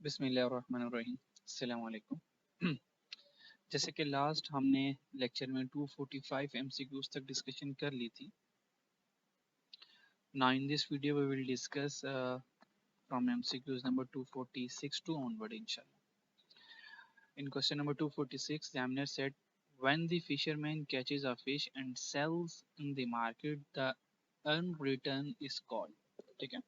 बिस्मिल्लाहिर्रहमानिर्रहीम। अस्सलाम वालेकुम। जैसे कि लास्ट हमने लेक्चर में 245 एमसीक्यूज तक डिस्कशन कर ली थी। Now in this video we will discuss from MCQs number 246 to onward इंशाल्लाह। In question number 246 examiner said when the fisherman catches a fish and sells in the market the earned return is called। ठीक है,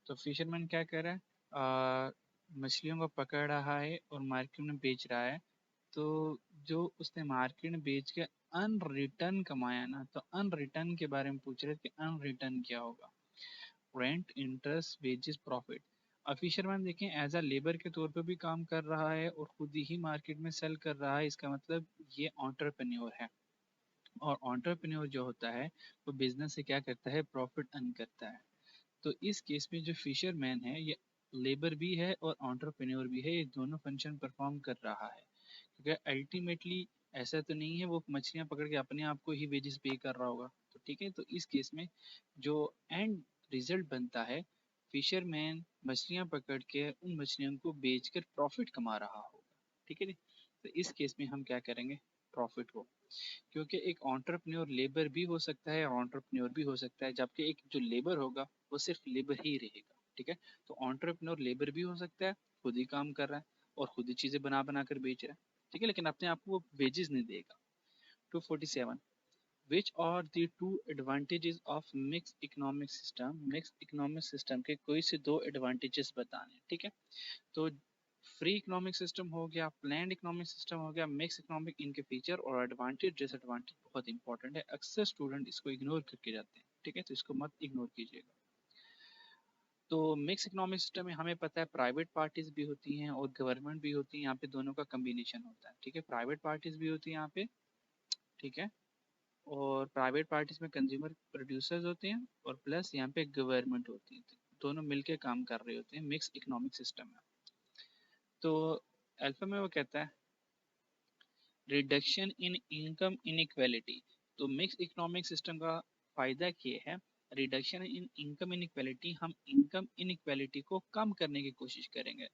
तो fisherman क्या कर रहा है, मछलियों को पकड़ रहा है और मार्केट में बेच रहा है। तो जो उसने मार्केट में बेच के अन रिटर्न कमाया ना, तो अन रिटर्न के बारे में पूछ रहे थे कि अन रिटर्न क्या होगा। Rent, interest, wages, profit. अब फिशरमैन देखें एज अ लेबर के तौर पे भी काम कर रहा है और खुद ही मार्केट में सेल कर रहा है। इसका मतलब ये एंटरप्रेन्योर है, और एंटरप्रेन्योर जो होता है वो बिजनेस से क्या करता है, प्रॉफिट अर्न करता है। तो इस केस में जो फिशरमैन है ये लेबर भी है और एंटरप्रेन्योर भी है, ये दोनों फंक्शन परफॉर्म कर रहा है। क्योंकि अल्टीमेटली ऐसा तो नहीं है वो मछलियां पकड़ के अपने आप को ही वेजेस पे कर रहा होगा। तो ठीक है, तो इस केस में जो एंड रिजल्ट बनता है, फिशरमैन मछलियां पकड़ के उन मछलियों को बेचकर प्रॉफिट कमा रहा होगा। ठीक है जी, तो इस केस में हम क्या करेंगे, प्रॉफिट को। क्योंकि एक एंटरप्रेन्योर लेबर भी हो सकता है और एंटरप्रेन्योर भी हो सकता है, जबकि एक जो लेबर होगा वो सिर्फ लेबर ही रहेगा। ठीक है, तो एंटरप्रेन्योर लेबर भी हो सकता है, खुद ही काम कर रहा है और खुद ही चीजें बना बना कर बेच रहा है। ठीक है, लेकिन अपने आप को वो वेजेस नहीं देगा। 247 which are the two advantages of mix economic system. Mix economic system के कोई से दो एडवांटेजेस बताने। ठीक है, तो फ्री इकोनॉमिक सिस्टम हो गया, प्लान्ड इकोनॉमिक सिस्टम हो गया, मिक्स इकोनॉमिक, इनके फीचर और एडवांटेज डिसएडवांटेज बहुत इंपॉर्टेंट है। अक्सर स्टूडेंट इसको इग्नोर करके जाते हैं। ठीक है, तो इसको मत इग्नोर कीजिएगा। तो मिक्स इकोनॉमिक सिस्टम में हमें पता है प्राइवेट पार्टीज भी होती हैं और गवर्नमेंट भी होती है। यहाँ पे दोनों का कम्बिनेशन होता है। ठीक है, प्राइवेट पार्टीज भी होती है यहाँ पे। ठीक है, और प्राइवेट पार्टीज में कंज्यूमर प्रोड्यूसर्स होते हैं और प्लस यहाँ पे गवर्नमेंट होती है। दोनों मिलके काम कर रहे होते हैं मिक्स इकोनॉमिक सिस्टम में। तो अल्फा में वो कहता है रिडक्शन इन इनकम इनइक्वालिटी। तो मिक्स इकोनॉमिक सिस्टम का फायदा ये है, रिडक्शन इन इनकम इनइक्वालिटी, हम इनकम इनइक्वालिटी को कम करने की कोशिश करेंगे।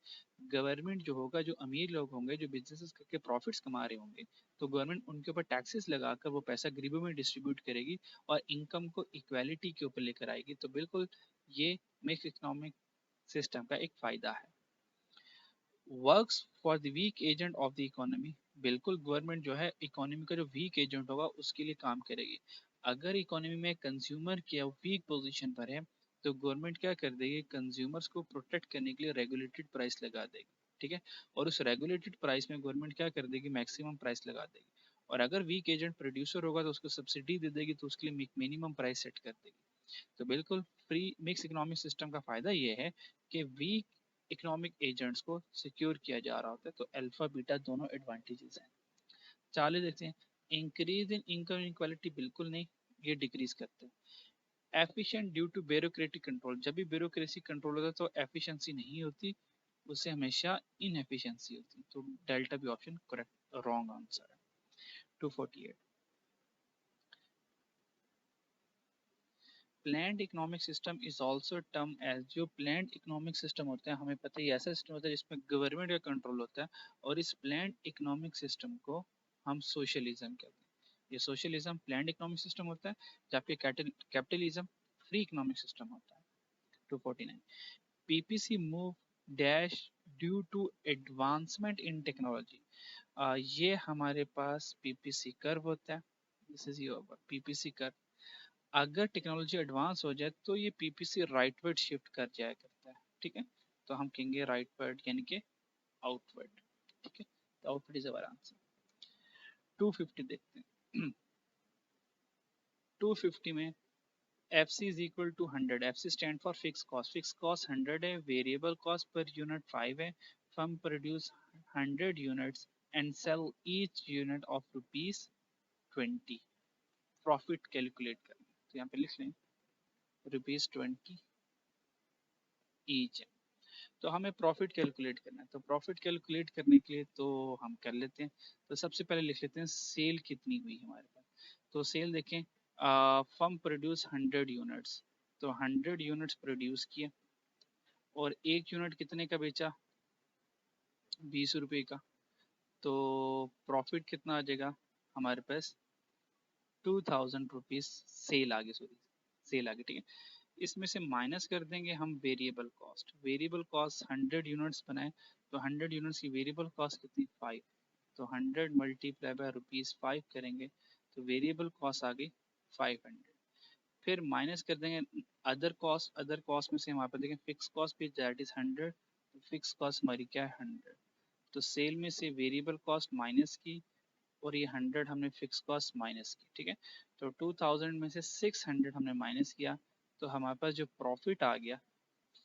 गवर्नमेंट जो होगा, जो अमीर लोग होंगे, जो बिजनेसेस करके प्रॉफिट्स कमा रहे होंगे, तो गवर्नमेंट उनके ऊपर टैक्सेस लगाकर वो पैसा गरीबों में डिस्ट्रीब्यूट करेगी और इनकम को इक्वालिटी के ऊपर लेकर आएगी। तो बिल्कुल ये मिक्स इकोनॉमिक सिस्टम का एक फायदा है। Works for the weak agent of the economy. बिल्कुल गवर्नमेंट जो है इकोनॉमी का जो वीक एजेंट होगा उसके लिए काम करेगी। अगर इकोनॉमी में कंज्यूमर की वीक पोजीशन पर है तो गवर्नमेंट क्या कर देगी, कंज्यूमर्स को प्रोटेक्ट करने के लिए रेगुलेटेड प्राइस लगा देगी। ठीक है, और उस रेगुलेटेड प्राइस में गवर्नमेंट क्या कर देगी, मैक्सिमम प्राइस लगा देगी। और अगर वीक एजेंट प्रोड्यूसर होगा तो उसको सब्सिडी दे देगी, तो उसके लिए मिनिमम प्राइस सेट कर देगी। तो बिल्कुल फ्री मिक्स इकोनॉमिक सिस्टम का फायदा ये है कि वीक इकोनॉमिक एजेंट्स को सिक्योर किया जा रहा होता है। तो अल्फा बीटा दोनों एडवांटेजेस हैं। 40 देखते हैं, इंक्रीज इन इनकम इनक्वालिटी बिल्कुल नहीं, ये डिक्रीज करते हैं। Efficient due to bureaucratic control. जब भी ब्यूरोक्रेसी कंट्रोल होता है तो एफिशिएंसी नहीं होती, उससे हमेशा इनएफिशिएंसी होती है। तो डेल्टा भी ऑप्शन करेक्ट, रॉन्ग आंसर है। 248 planned economic system is also term as. जो प्लान्ड इकोनॉमिक सिस्टम होता है, हमें पता है ये ऐसा सिस्टम होता है जिसमें गवर्नमेंट का कंट्रोल होता है, और इस प्लान्ड इकोनॉमिक सिस्टम को हम सोशलिज्म कहते हैं। ये सोशलिज्म प्लान्ड इकोनॉमिक सिस्टम होता है, जबकि कैपिटलिज्म फ्री इकोनॉमिक सिस्टम होता है। 249 PPC move dash due to advancement in technology. ये हमारे पास पीपीसी कर्व होता है। This is your PPC curve. अगर टेक्नोलॉजी एडवांस हो जाए तो ये पीपीसी राइटवर्ड शिफ्ट कर जाया करता है। ठीक है, तो हम कहेंगे राइटवर्ड यानी कि आउटवर्ड। ठीक है, तो आउटवर्ड इज अवर आंसर। 250 देखते हैं। 250 में F C is equal to 100। F C stand for fix cost. Fix cost 100 है, वेरिएबल कॉस्ट पर यूनिट 5 है। Firm produce 100 units and sell each unit of ₹20। Profit calculate करना, तो यहाँ पे लिख लें ₹20 ईच। तो हमें प्रॉफिट कैलकुलेट करना है। तो प्रॉफिट कैलकुलेट करने के लिए तो हम कर लेते हैं। तो सबसे पहले लिख लेते हैं सेल कितनी हुई हमारे पास। तो सेल देखें, फर्म प्रोड्यूस 100 यूनिट्स, तो 100 यूनिट्स प्रोड्यूस किए और एक यूनिट कितने का बेचा, 20 रुपये का, तो प्रॉफिट कितना आ जाएगा हमारे पास, 2000 रुपीज सेल आगे, सॉरी सेल आगे, ठीक है। इसमें से माइनस कर देंगे हम variable cost. Variable cost 100 units बनाए, तो 100 यूनिट्स की वेरिएबल कॉस्ट कितनी, 5। तो 100 मल्टीप्लाई बाय ₹5 करेंगे, तो वेरिएबल कॉस्ट आ गई 500। फिर माइनस कर देंगे अदर कॉस्ट। अदर कॉस्ट में से हमारे पास देखें फिक्स कॉस्ट भी दैट इज 100, तो फिक्स कॉस्ट हमारी क्या है 100। तो सेल में से वेरिएबल कॉस्ट माइनस की, और ये 100 हमने फिक्स कॉस्ट माइनस की, ठीक है। तो 2000 में से 600 हमने माइनस किया, तो हमारे पास जो प्रॉफिट आ गया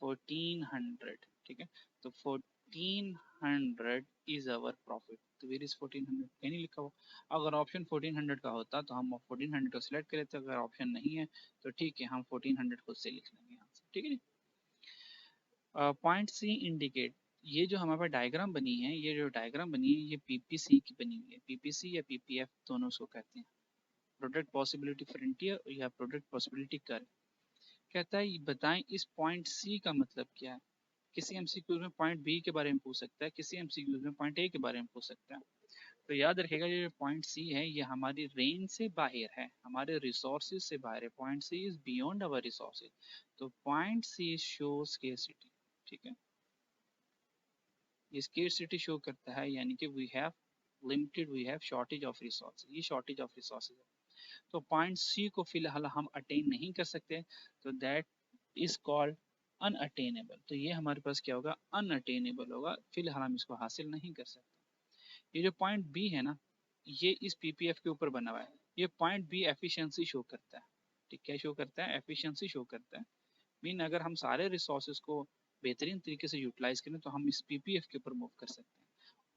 1400, ठीक है। तो 1400 इज अवर प्रॉफिट। तो वेर इज 1400, कहीं नहीं लिखा हुआ। अगर ऑप्शन 1400 का होता तो हम 1400 को सिलेक्ट करें, तो अगर ऑप्शन नहीं है तो ठीक है, हम 1400 खुद से लिख लेंगे यहाँ से, ठीक है। पॉइंट सी इंडिकेट, ये जो हमारे पास डायग्राम बनी है, ये जो डायग्राम बनी है ये पीपीसी की बनी हुई है। पीपीसी या पीपीएफ दोनों उसको कहते हैं, प्रोडक्ट पॉसिबिलिटी फ्रंटियर या प्रोडक्ट पॉसिबिलिटी कर्व। कहता है बताएं इस पॉइंट सी का मतलब क्या है। किसी एमसीक्यू में पॉइंट बी के बारे में पूछ सकता है, किसी एमसीक्यू में पॉइंट ए के बारे में पूछ सकता है। तो याद रखेगा ये जो पॉइंट सी है ये हमारी रेंज से बाहर है, हमारे रिसोर्सेज से बाहर है। Point C is beyond our resources. तो पॉइंट सी शो स्केर्सिटी, ठीक है। ये स्केर्सिटी शो करता है, यानी कि we have limited, we have shortage of resources, ये शॉर्टेज ऑफ रिसोर्सेज है। तो पॉइंट सी को फिलहाल हम अटेन नहीं कर सकते, तो दैट इज कॉल्ड अनअटेनेबल। तो ये हमारे पास क्या होगा, अनअटेनेबल होगा, फिलहाल हम इसको हासिल नहीं कर सकते। ये जो पॉइंट बी है ना, ये इस पीपीएफ के ऊपर बना हुआ है। ये पॉइंट बी एफिशिएंसी शो करता है, ठीक, क्या शो करता है, एफिशिएंसी शो करता है। मीन अगर हम सारे रिसोर्सेज को बेहतरीन तरीके से यूटिलाइज करें तो हम इस पीपीएफ के ऊपर मूव कर सकते हैं।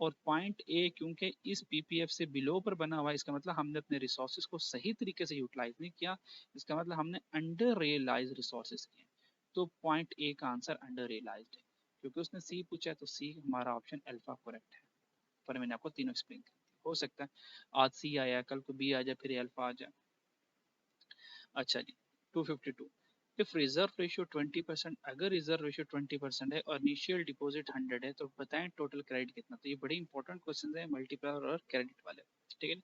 और पॉइंट ए क्योंकि इस पीपीएफ से बिलो पर बना हुआ है, इसका मतलब हमने अपने रिसोर्सेज को सही तरीके से यूटिलाइज नहीं किया, इसका मतलब हमने अंडर रियलाइज रिसोर्सेज किए। तो पॉइंट ए का आंसर अंडर रियलाइज है। क्योंकि उसने सी पूछा है तो सी हमारा ऑप्शन अल्फा करेक्ट है। पर मैंने आपको तीनों एक्सप्लेन कर दिया। हो सकता है आज सी आया, कल को बी आ जाए, फिर अल्फा आ जाए। अच्छा जी, 252, इफ रिजर्व रेशियो 20%, अगर रिजर्व रेशियो 20% है और इनिशियल डिपॉजिट 100 है, तो बताएं टोटल क्रेडिट कितना। तो ये बड़े इंपॉर्टेंट क्वेश्चन है मल्टीप्लायर और क्रेडिट वाले, ठीक है।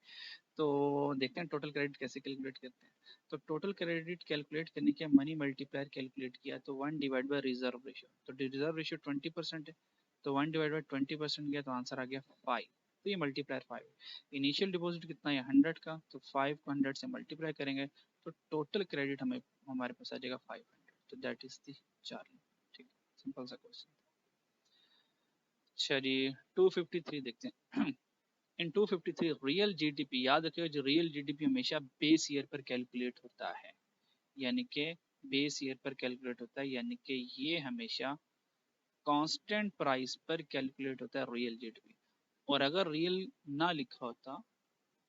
तो देखते हैं टोटल क्रेडिट कैसे कैलकुलेट करते हैं। तो टोटल क्रेडिट कैलकुलेट करने के मनी मल्टीप्लायर कैलकुलेट किया, तो 1 डिवाइड बाय रिजर्व रेशियो। तो रिजर्व रेशियो 20% है, तो 1 डिवाइड बाय 20% गया, तो आंसर आ गया 5। तो ये मल्टीप्लायर 5। इनिशियल डिपॉजिट कितना है 100 का, तो 5 को 100 से मल्टीप्लाई करेंगे, तो टोटल क्रेडिट हमें हमारे पास आ जाएगा 500। तो दैट इज द चार्ली, ठीक, सिंपल सा क्वेश्चन। चलिए 253 देखते हैं। इन 253 रियल जीडीपी, याद रखिएगा जो रियल जीडीपी हमेशा बेस ईयर पर कैलकुलेट होता है, यानी कि बेस ईयर पर कैलकुलेट होता है, यानी कि ये हमेशा कांस्टेंट प्राइस पर कैलकुलेट होता है रियल जीडीपी। और अगर रियल ना लिखा होता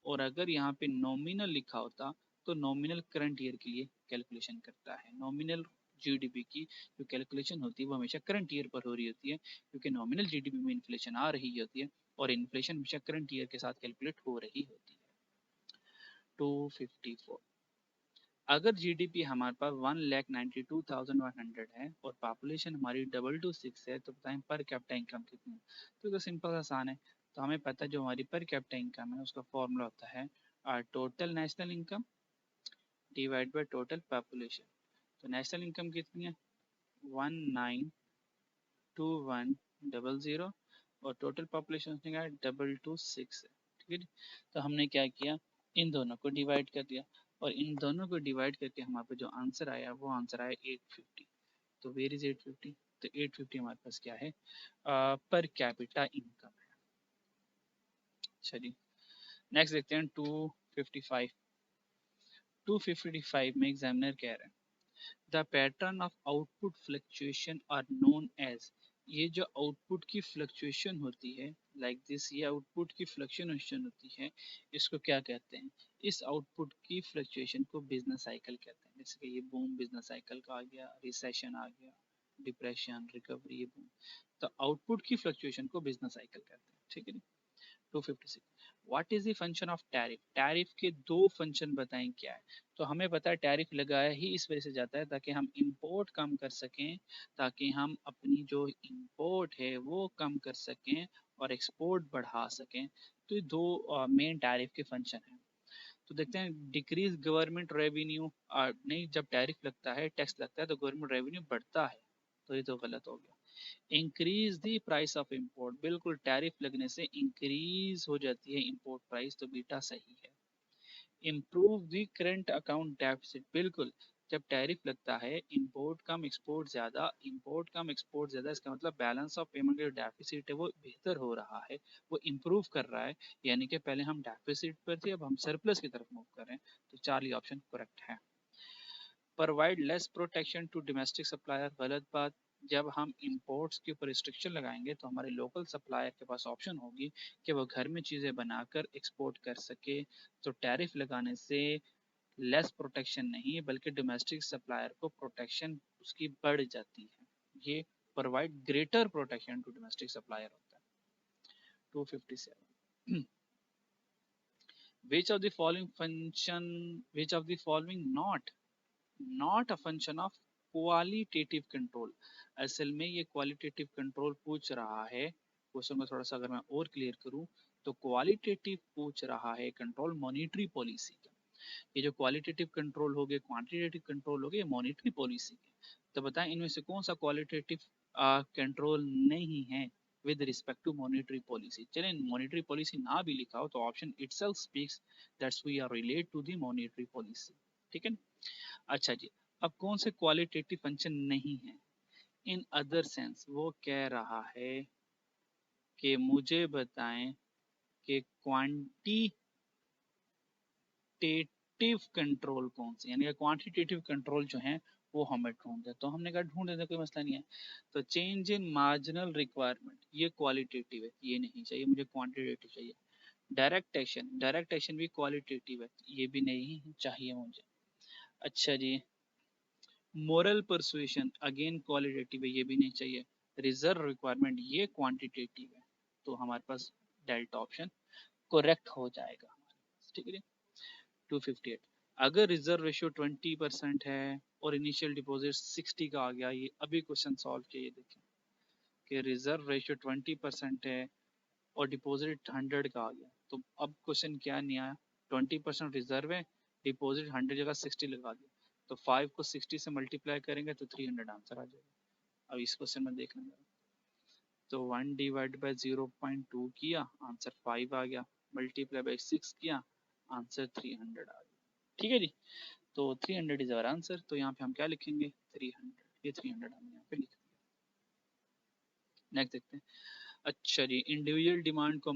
और अगर यहाँ पे नॉमिनल लिखा होता, तो नॉमिनल करंट ईयर के लिए कैलकुलेशन करता है। नॉमिनल जीडीपी की जो कैलकुलेशन होती है वो हमेशा करंट ईयर पर हो रही होती है, क्योंकि नॉमिनल जीडीपी में इन्फ्लेशन आ रही होती है और इन्फ्लेशन हमेशा करंट ईयर के साथ कैलकुलेट हो रही होती है। 254, अगर जीडीपी हमारे पास 1,92,100 है और पॉपुलेशन हमारी 226 है, तो बताएं पर कैपिटा इनकम कितनी है। तो सिंपल आसान है। तो हमें पता है जो हमारी पर कैपिटा इनकम है उसका फॉर्मूला होता है total national income divide by total population. तो नेशनल इनकम कितनी है 1,92,100 और टोटल पॉपुलेशन कितनी है 226 है, ठीक है। तो हमने क्या किया, इन दोनों को डिवाइड कर दिया, और इन दोनों को डिवाइड करके हमारे पास जो आंसर आया वो आंसर आया 850। तो वेर इज 850, तो 850 हमारे पास क्या है, पर कैपिटा इनकम है। चलिए नेक्स्ट देखते हैं 255। 255 में एग्जामिनर कह रहे हैं the pattern of output fluctuation are known as, ये जो आउटपुट की फ्लक्चुएशन होती है लाइक दिस, ये आउटपुट की फ्लक्चुएशन होती है, इसको क्या कहते हैं, इस आउटपुट की फ्लक्चुएशन को बिजनेस साइकिल कहते हैं। जैसे कि ये बूम बिजनेस साइकिल का आ गया, रिसेशन आ गया, डिप्रेशन, रिकवरी, ये बूम। तो आउटपुट की फ्लक्चुएशन को बिजनेस साइकिल कहते हैं, ठीक है। 256 what is the function of tariff, tariff के दो फंक्शन बताएं क्या है। तो हमें पता है टैरिफ लगाया ही इस वजह से जाता है ताकि हम इंपोर्ट कम कर सकें, ताकि हम अपनी जो इंपोर्ट है वो कम कर सकें और एक्सपोर्ट बढ़ा सकें। तो ये दो मेन टैरिफ के फंक्शन हैं। तो देखते हैं डिक्रीज गवर्नमेंट रेवेन्यू, नहीं जब टैरिफ लगता है टैक्स लगता है तो गवर्नमेंट रेवेन्यू बढ़ता है, तो ये तो गलत हो गया। Increase the price of import, बिल्कुल टैरिफ लगने से इंक्रीज हो जाती है इंपोर्ट प्राइस, तो बीटा सही है। Improve the current account deficit, बिल्कुल जब टैरिफ लगता है इंपोर्ट कम एक्सपोर्ट ज्यादा, इंपोर्ट कम एक्सपोर्ट ज्यादा, इसका मतलब बैलेंस ऑफ पेमेंट का जो डेफिसिट है वो बेहतर हो रहा है, वो इम्प्रूव कर रहा है। यानी कि पहले हम डेफिसिट पर थे, अब हम सरप्लस की तरफ मूव कर रहे हैं, तो चार्ली ऑप्शन करेक्ट है। Provide less protection to domestic supplier, गलत बात। जब हम इंपोर्ट्स के ऊपर रिस्ट्रिक्शन लगाएंगे तो हमारे लोकल सप्लायर के पास ऑप्शन होगी कि वो घर में चीज़ें बनाकर एक्सपोर्ट कर सके। तो टैरिफ लगाने से लेस प्रोटेक्शन नहीं बल्कि डोमेस्टिक सप्लायर को प्रोटेक्शन उसकी बढ़ जाती है। ये provide greater protection to domestic supplier होता है। 257 which of the following function, which of the following not a function of qualitative control. असल में ये क्वालिटेटिव कंट्रोल पूछ रहा है, क्वेश्चन को थोड़ा सा अगर मैं और क्लियर करूं तो क्वालिटेटिव पूछ रहा है कंट्रोल मॉनिटरी पॉलिसी का। ये जो क्वालिटेटिव कंट्रोल हो गए क्वांटिटेटिव कंट्रोल हो गए मॉनिटरी पॉलिसी के। तो बताएं इनमें से कौन सा क्वालिटेटिव कंट्रोल नहीं है with respect to monetary policy. चलें मॉनिटरी पॉलिसी ना भी लिखा हो तो option itself speaks that's we are relate to the monetary policy. ठीक है। अच्छा जी, अब कौन से क्वालिटेटिव फंक्शन नहीं है। इन अदर सेंस वो कह रहा है कि मुझे बताएं कि क्वांटिटेटिव कंट्रोल कौन से, यानी क्वांटिटेटिव कंट्रोल जो है वो हमें ढूंढे। तो हमने कहा ढूंढ देते कोई मसला नहीं है। तो चेंज इन मार्जिनल रिक्वायरमेंट ये क्वालिटेटिव है, ये नहीं चाहिए मुझे, क्वांटिटेटिव चाहिए। डायरेक्ट एक्शन भी क्वालिटेटिव है, ये भी नहीं चाहिए मुझे। अच्छा जी, मोरल परसुएशन अगेन क्वालिटेटिव है, ये भी नहीं चाहिए। रिजर्व रिक्वायरमेंट ये क्वांटिटेटिव है, तो हमारे पास डेल्टा ऑप्शन करेक्ट हो जाएगा हमारे पास। ठीक है। 258 अगर रिजर्व रेशियो 20% है और इनिशियल डिपॉजिट 60 का आ गया, ये अभी क्वेश्चन सॉल्व किए देखें कि रिजर्व रेशियो 20% है और डिपॉजिट 100 का आ गया, तो अब क्वेश्चन क्या नहीं आया। 20% रिजर्व है, डिपॉजिट 100 जगह 60 लगा दिया, तो 5 को 60 से मल्टीप्लाई करेंगे तो 300 आंसर आ जाएगा। अब इस क्वेश्चन में देखना जरा, तो 1 डिवाइड बाई 0.2 किया आंसर 5 आ गया, मल्टीप्लाई बाई 6 किया आंसर 300 आ गया। ठीक है जी, तो 300 इज आवर आंसर। तो यहाँ पे हम क्या लिखेंगे 300, ये 300 हमने यहाँ पे लिख दिया। नेक्स्ट देखते हैं। अच्छा जी, इंडिविजुअल डिमांड को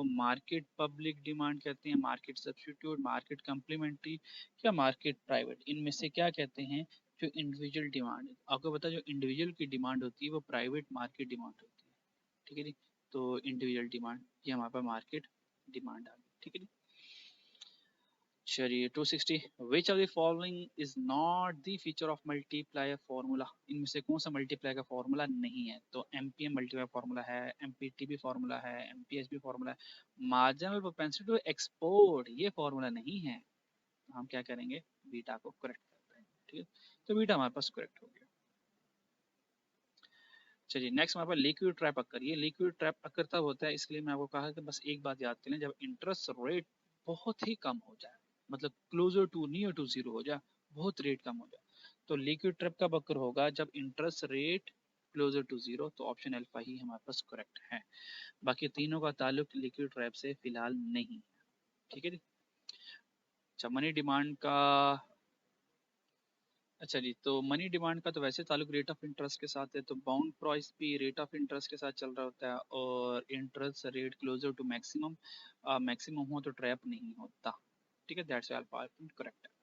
मार्केट पब्लिक डिमांड कहते हैं, मार्केट सब्स्टिट्यूट, मार्केट कम्प्लीमेंट्री या मार्केट प्राइवेट, इनमें से क्या कहते हैं। जो इंडिविजुअल डिमांड है आपको पता है, जो इंडिविजुअल की डिमांड होती है वो प्राइवेट मार्केट डिमांड होती है। ठीक है जी, तो इंडिविजुअल डिमांड ये हमारे पास मार्केट डिमांड आ गई। ठीक है जी। चलिए 260 which of the following is not the feature of multiplier formula, इनमें से कौन सा मल्टीप्लायर का फार्मूला नहीं है। तो एमपीएम मल्टीप्लायर फार्मूला है, एमपीटीबी फार्मूला है, एमपीएचबी फार्मूला है, मार्जिनल प्रोपेंसिटी टू एक्सपोर्ट ये फार्मूला नहीं है। तो हम क्या करेंगे बीटा को करेक्ट करते हैं। ठीक है, तो बीटा हमारे पास करेक्ट हो गया। चलिए नेक्स्ट हमारे पास लिक्विड ट्रैप अकर। ये लिक्विड ट्रैप अकर तब होता है, इसलिए मैं आपको कहा कि बस एक बात याद कर लें, जब इंटरेस्ट रेट बहुत ही कम हो जाए, मतलब closer to near to zero हो जाए, बहुत रेट कम हो जाए, तो लिक्विड ट्रैप कब अकर होगा जब interest rate closer to zero. तो ऑप्शन अल्फा ही हमारे पास करेक्ट है, बाकी तीनों का ताल्लुक लिक्विड ट्रैप से फिलहाल नहीं है। ठीक है जी। अच्छा मनी डिमांड का, अच्छा जी, तो मनी डिमांड का तो वैसे ताल्लुक रेट ऑफ इंटरेस्ट के साथ है, तो बाउंड प्राइस भी रेट ऑफ इंटरेस्ट के साथ चल रहा होता है, और interest rate closer to maximum, maximum हो तो ट्रैप नहीं होता। ठीक है, दैट्स अल्फा करेक्ट है।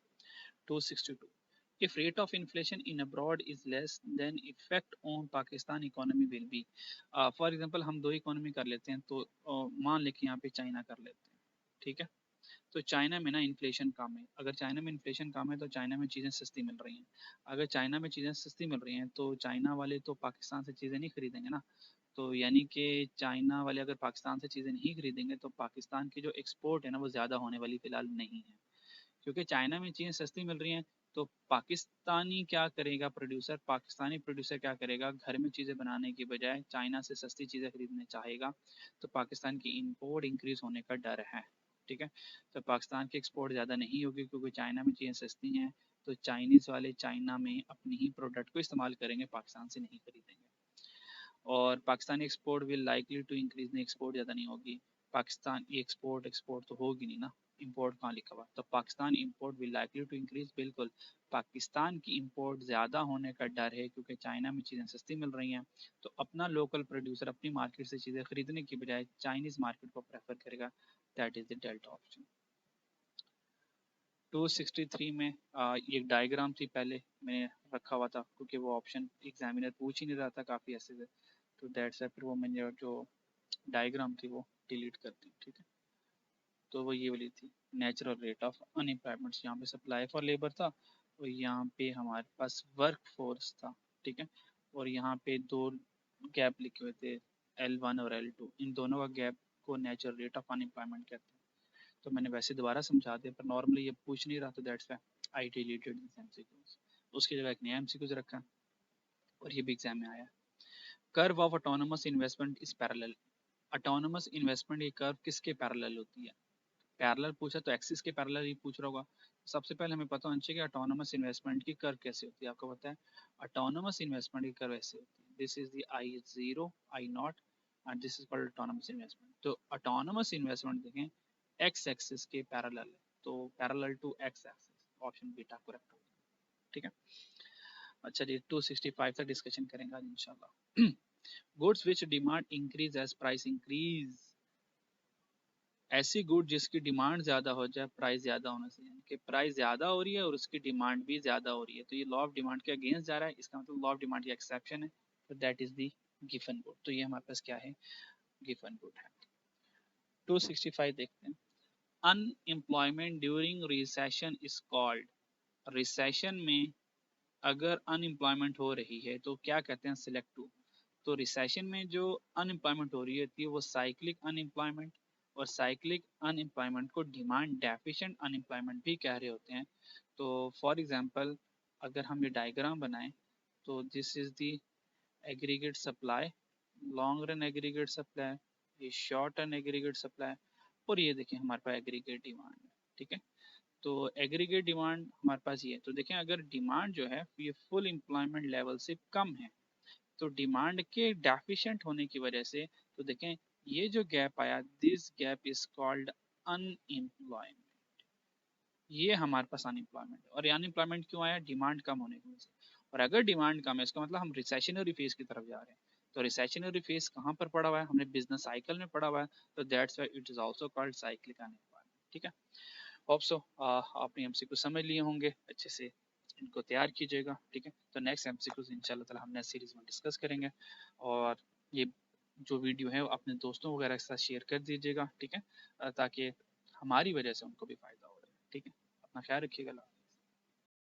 262 if rate of inflation in abroad is less then effect on Pakistan economy will be। For example हम दो इकोनॉमी कर लेते हैं, तो मान लें कि यहाँ पे चाइना कर लेते हैं। ठीक है, तो चाइना में ना इन्फ्लेशन कम है, अगर चाइना में इन्फ्लेशन कम है तो चाइना में चीज़ें सस्ती मिल रही हैं। अगर चाइना में चीज़ें सस्ती मिल रही हैं तो चाइना वाले तो पाकिस्तान से चीज़ें नहीं खरीदेंगे ना, तो यानी कि चाइना वाले अगर पाकिस्तान से चीज़ें नहीं खरीदेंगे तो पाकिस्तान की जो एक्सपोर्ट है ना वो ज़्यादा होने वाली फ़िलहाल नहीं है, क्योंकि चाइना में चीज़ें सस्ती मिल रही हैं। तो पाकिस्तानी क्या करेगा, पाकिस्तानी प्रोड्यूसर क्या करेगा, घर में चीज़ें बनाने की बजाय चाइना से सस्ती चीज़ें खरीदने चाहेगा, तो पाकिस्तान की इंपोर्ट इंक्रीज होने का डर है। ठीक है, तो पाकिस्तान की एक्सपोर्ट ज़्यादा नहीं होगी क्योंकि चाइना में चीज़ें सस्ती हैं, तो चाइनीज़ वाले चाइना में अपनी ही प्रोडक्ट को इस्तेमाल करेंगे, पाकिस्तान से नहीं खरीदेंगे। और Pakistani export will likely to increase, नहीं एक्सपोर्ट ज़्यादा नहीं होगी, पाकिस्तान की एक्सपोर्ट एक्सपोर्ट तो होगी नहीं ना, इंपोर्ट कहाँ लिखा हुआ, तो Pakistan import will likely to increase, बिल्कुल पाकिस्तान की इंपोर्ट ज़्यादा होने का डर है क्योंकि चाइना में चीज़ें सस्ती मिल रही हैं, तो अपना लोकल प्रोड्यूसर अपनी मार्केट से चीज़ें खरीदने की बजाय चाइनीज़ मार्केट को प्रेफर करेगा। That is the delta option. 263 में ये डायग्राम थी, पहले मैंने रखा हुआ था क्योंकि वो ऑप्शन एग्जामिनर पूछ ही नहीं रहा था काफ़ी ऐसे से, तो दैट्स फिर वो मैंने जो डायग्राम थी वो डिलीट कर दी। ठीक है, तो वो ये वाली थी, नेचुरल रेट ऑफ अनएम्प्लॉयमेंट, यहाँ पे सप्लाई फॉर लेबर था और यहाँ पे हमारे पास वर्क फोर्स था। ठीक है, और यहाँ पे दो गैप लिखे हुए थे, L1 और L2, इन दोनों का गैप को नेचुरल रेट ऑफ अनएम्प्लॉयमेंट कहते हैं। तो मैंने वैसे दोबारा समझा दिया, पर नॉर्मली ये पूछ नहीं रहा, तो that's why I deleted this MCQs, उसकी जगह एक नया एमसीक्यूज रखा और ये भी एग्जाम में आया। Curve of autonomous investment is parallel, autonomous investment की कर्व किसके पैरेलल होती है, पैरेलल पूछा तो एक्सिस के पैरेलल ही पूछ रहा होगा। सबसे पहले हमें पता होना चाहिए कि ऑटोनोमस इन्वेस्टमेंट की कर्व कैसे होती है। आपको पता है ऑटोनोमस इन्वेस्टमेंट की कर्व ऐसे होती है, this is the I0 I0 and this is called autonomous investment. तो ऑटोनोमस इन्वेस्टमेंट देखें एक्स एक्सिस के पैरेलल है, तो parallel to X axis, option beta correct होगा। ठीक है, अच्छा जी 265 तक डिस्कशन करेंगे आज इंशाल्लाह। Goods which demand increase as price increase, ऐसी गुड जिसकी डिमांड ज़्यादा हो जाए प्राइस ज़्यादा होना चाहिए, यानी कि प्राइस ज़्यादा हो रही है और उसकी डिमांड भी ज़्यादा हो रही है, तो ये लॉ ऑफ डिमांड के अगेंस्ट जा रहा है, इसका मतलब लॉ ऑफ डिमांड की एक्सेप्शन है, तो that is the given good, तो ये हमारे पास क्या है, गिवन गुड है। 265 देखते हैं, unemployment during recession is called, recession में अगर अनएम्प्लॉयमेंट हो रही है तो क्या कहते हैं, सिलेक्ट टू, तो रिसेशन में जो अनएम्प्लॉयमेंट हो रही होती है वो साइक्लिक अनएम्प्लॉयमेंट, और साइक्लिक अनएम्प्लॉयमेंट को डिमांड डेफिशिएंट अनएम्प्लॉयमेंट भी कह रहे होते हैं। तो फॉर एग्जांपल अगर हम ये डायग्राम बनाएं तो this is the aggregate supply, long run aggregate supply, ये शॉर्ट रन एग्रीगेट सप्लाई, और ये देखें हमारे पास एग्रीगेट डिमांड है। ठीक है, तो एग्रीगेट डिमांड हमारे पास ये है, तो देखें अगर डिमांड जो है ये फुल एम्प्लॉयमेंट लेवल से कम है, तो डिमांड के डेफिशिएंट होने की वजह से, तो देखें ये जो गैप आया, this gap is called unemployment, ये हमारे पास अनएम्प्लॉयमेंट, और अनएम्प्लॉयमेंट क्यों आया, डिमांड कम होने की वजह से, और अगर डिमांड कम है इसका मतलब हम रिसेशनरी फेज की तरफ जा रहे हैं, तो रिसेशनरी फेज कहाँ पर पड़ा हुआ है, हमने बिजनेस साइकिल में पड़ा हुआ है, तो that's why it is also called cyclic unemployment. ठीक है, होप सो आपने एमसीक्यू समझ लिए होंगे अच्छे से, इनको तैयार कीजिएगा। ठीक है, तो नेक्स्ट एमसीक्यूज इंशाल्लाह ताला हम नेक्स्ट सीरीज में डिस्कस करेंगे, और ये जो वीडियो है वो अपने दोस्तों वगैरह के साथ शेयर कर दीजिएगा। ठीक है, ताकि हमारी वजह से उनको भी फ़ायदा हो रहा है। ठीक है, अपना ख्याल रखिएगा।